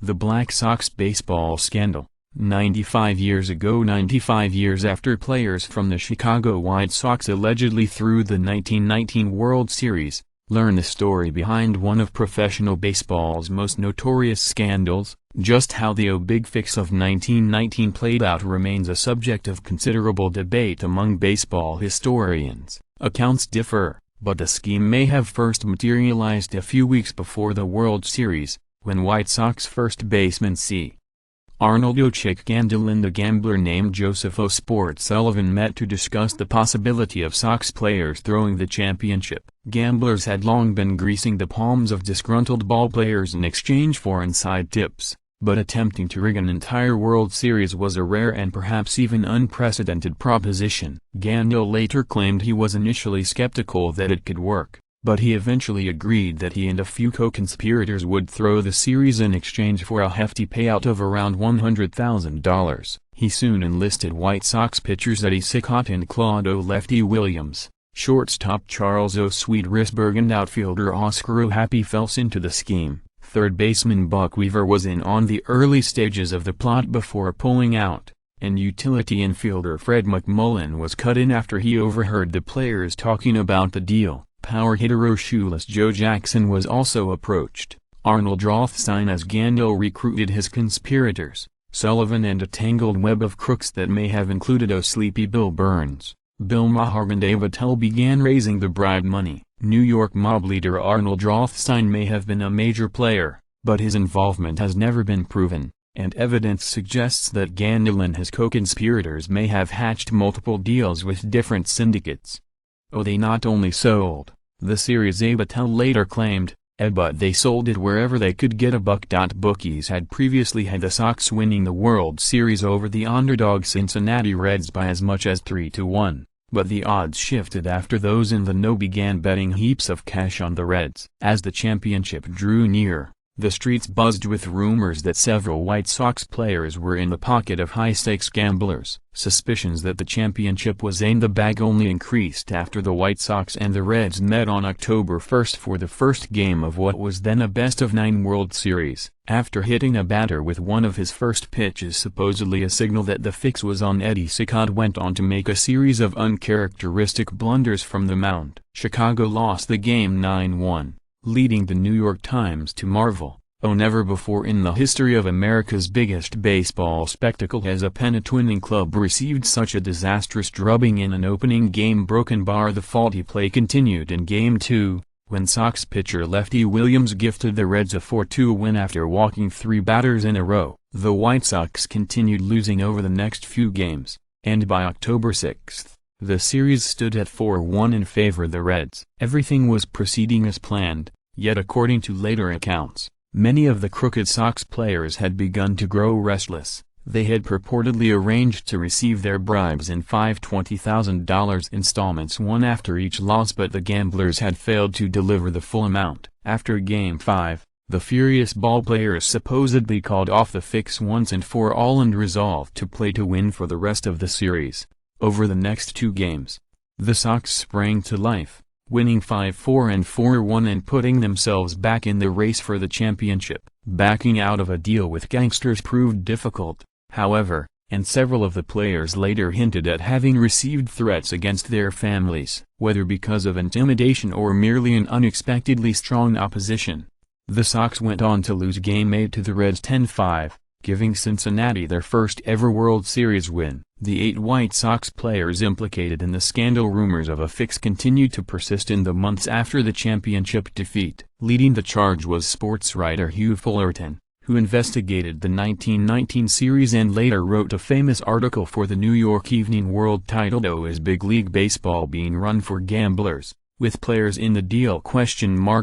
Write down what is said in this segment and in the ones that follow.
The Black Sox baseball scandal. 95 years ago, 95 years after players from the Chicago White Sox allegedly threw the 1919 World Series, learn the story behind one of professional baseball's most notorious scandals. Just how the Big Fix of 1919 played out remains a subject of considerable debate among baseball historians. Accounts differ, but the scheme may have first materialized a few weeks before the World Series, when White Sox first baseman C. Arnold "O. Chick" Gandil and the gambler named Joseph O. Sport Sullivan met to discuss the possibility of Sox players throwing the championship. Gamblers had long been greasing the palms of disgruntled ballplayers in exchange for inside tips, but attempting to rig an entire World Series was a rare and perhaps even unprecedented proposition. Gandil later claimed he was initially skeptical that it could work, but he eventually agreed that he and a few co-conspirators would throw the series in exchange for a hefty payout of around $100,000. He soon enlisted White Sox pitchers Eddie Cicotte and Claude O. Lefty Williams, shortstop Charles O. Sweet Risberg and outfielder Oscar O. Happy Phelps into the scheme. Third baseman Buck Weaver was in on the early stages of the plot before pulling out, and utility infielder Fred McMullen was cut in after he overheard the players talking about the deal. Power hitter Shoeless Joe Jackson was also approached. Arnold Rothstein as Gandil recruited his conspirators, Sullivan, and a tangled web of crooks that may have included Sleepy Bill Burns. Bill Maher and Dave Attell began raising the bribe money. New York mob leader Arnold Rothstein may have been a major player, but his involvement has never been proven, and evidence suggests that Gandil and his co-conspirators may have hatched multiple deals with different syndicates. They not only sold the series, Attell later claimed, but they sold it wherever they could get a buck. Bookies had previously had the Sox winning the World Series over the underdog Cincinnati Reds by as much as 3-1, but the odds shifted after those in the know began betting heaps of cash on the Reds. As the championship drew near, the streets buzzed with rumors that several White Sox players were in the pocket of high-stakes gamblers. Suspicions that the championship was in the bag only increased after the White Sox and the Reds met on October 1 for the first game of what was then a best-of-9 World Series. After hitting a batter with one of his first pitches, supposedly a signal that the fix was on, Eddie Cicotte went on to make a series of uncharacteristic blunders from the mound. Chicago lost the game 9-1. Leading the New York Times to marvel, never before in the history of America's biggest baseball spectacle has a pennant winning club received such a disastrous drubbing in an opening game. The faulty play continued in Game 2, when Sox pitcher Lefty Williams gifted the Reds a 4-2 win after walking 3 batters in a row. The White Sox continued losing over the next few games, and by October 6, the series stood at 4-1 in favor of the Reds. Everything was proceeding as planned, yet according to later accounts, many of the crooked Sox players had begun to grow restless. They had purportedly arranged to receive their bribes in 5 $20,000 installments, one after each loss, but the gamblers had failed to deliver the full amount. After Game 5, the furious ballplayers supposedly called off the fix once and for all and resolved to play to win for the rest of the series. Over the next 2 games, the Sox sprang to life, winning 5-4 and 4-1 and putting themselves back in the race for the championship. Backing out of a deal with gangsters proved difficult, however, and several of the players later hinted at having received threats against their families, whether because of intimidation or merely an unexpectedly strong opposition. The Sox went on to lose Game 8 to the Reds 10-5. Giving Cincinnati their first ever World Series win. The 8 White Sox players implicated in the scandal rumors of a fix continued to persist in the months after the championship defeat. Leading the charge was sports writer Hugh Fullerton, who investigated the 1919 series and later wrote a famous article for the New York Evening World titled "Is Big League Baseball Being Run for Gamblers?" With players in the deal?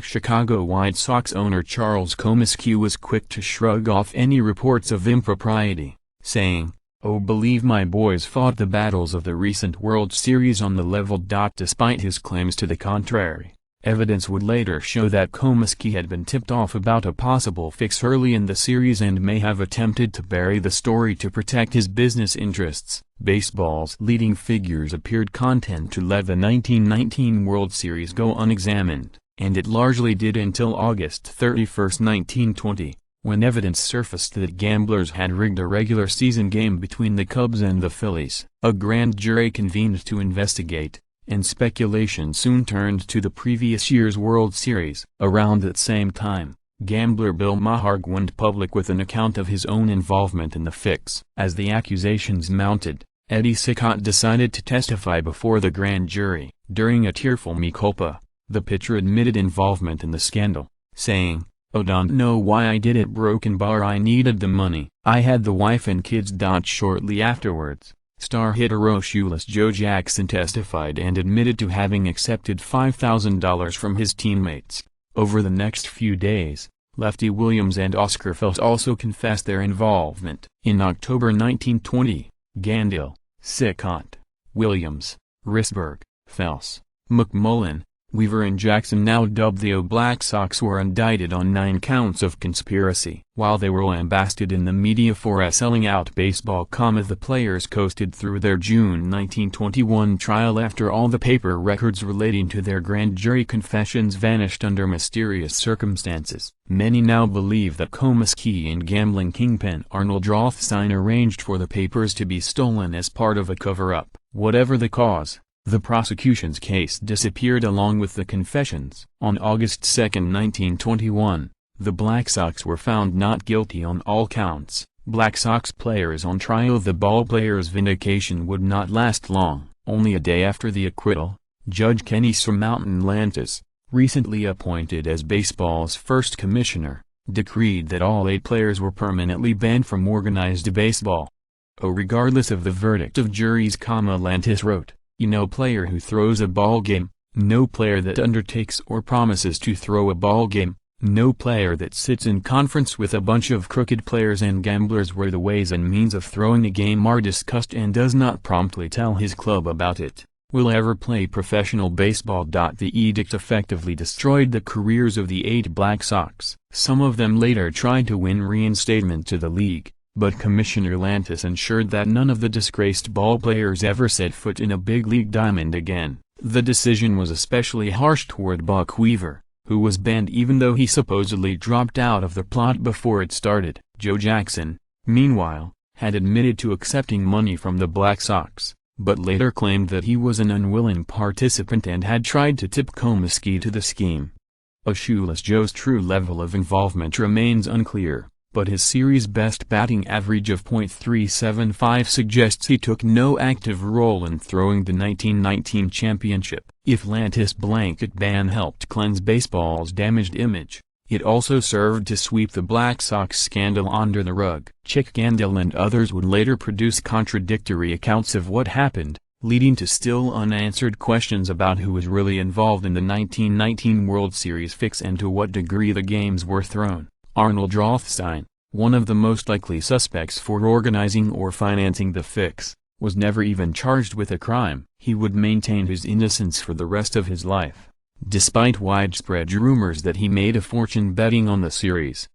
Chicago White Sox owner Charles Comiskey was quick to shrug off any reports of impropriety, saying, "Believe my boys fought the battles of the recent World Series on the level." Despite his claims to the contrary, evidence would later show that Comiskey had been tipped off about a possible fix early in the series and may have attempted to bury the story to protect his business interests. Baseball's leading figures appeared content to let the 1919 World Series go unexamined, and it largely did until August 31, 1920, when evidence surfaced that gamblers had rigged a regular season game between the Cubs and the Phillies. A grand jury convened to investigate, and speculation soon turned to the previous year's World Series. Around that same time, gambler Bill Maharg went public with an account of his own involvement in the fix. As the accusations mounted, Eddie Cicotte decided to testify before the grand jury. During a tearful mea culpa, the pitcher admitted involvement in the scandal, saying, "I don't know why I did it, broken bar, I needed the money. I had the wife and kids." Shortly afterwards, star hitter Shoeless Joe Jackson testified and admitted to having accepted $5,000 from his teammates. Over the next few days, Lefty Williams and Oscar Fels also confessed their involvement. In October 1920, Gandil, Cicotte, Williams, Risberg, Fels, McMullen, Weaver and Jackson, now dubbed the O Black Sox, were indicted on 9 counts of conspiracy. While they were lambasted in the media for selling out baseball, the players coasted through their June 1921 trial after all the paper records relating to their grand jury confessions vanished under mysterious circumstances. Many now believe that Comiskey and gambling kingpin Arnold Rothstein arranged for the papers to be stolen as part of a cover-up. Whatever the cause, the prosecution's case disappeared along with the confessions. On August 2, 1921, the Black Sox were found not guilty on all counts. Black Sox players on trial. The ballplayers' vindication would not last long. Only a day after the acquittal, Judge Kenny Surmountain Lantis, recently appointed as baseball's first commissioner, decreed that all 8 players were permanently banned from organized baseball. Regardless of the verdict of juries, Lantis wrote, "No player who throws a ball game, no player that undertakes or promises to throw a ball game, no player that sits in conference with a bunch of crooked players and gamblers where the ways and means of throwing a game are discussed and does not promptly tell his club about it, will ever play professional baseball." The edict effectively destroyed the careers of the 8 Black Sox. Some of them later tried to win reinstatement to the league, but Commissioner Lantis ensured that none of the disgraced ballplayers ever set foot in a big league diamond again. The decision was especially harsh toward Buck Weaver, who was banned even though he supposedly dropped out of the plot before it started. Joe Jackson, meanwhile, had admitted to accepting money from the Black Sox, but later claimed that he was an unwilling participant and had tried to tip Comiskey to the scheme. Shoeless Joe's true level of involvement remains unclear, but his series best batting average of .375 suggests he took no active role in throwing the 1919 championship. If Lantis' blanket ban helped cleanse baseball's damaged image, it also served to sweep the Black Sox scandal under the rug. Chick Gandil and others would later produce contradictory accounts of what happened, leading to still unanswered questions about who was really involved in the 1919 World Series fix and to what degree the games were thrown. Arnold Rothstein, one of the most likely suspects for organizing or financing the fix, was never even charged with a crime. He would maintain his innocence for the rest of his life. Despite widespread rumors that he made a fortune betting on the series,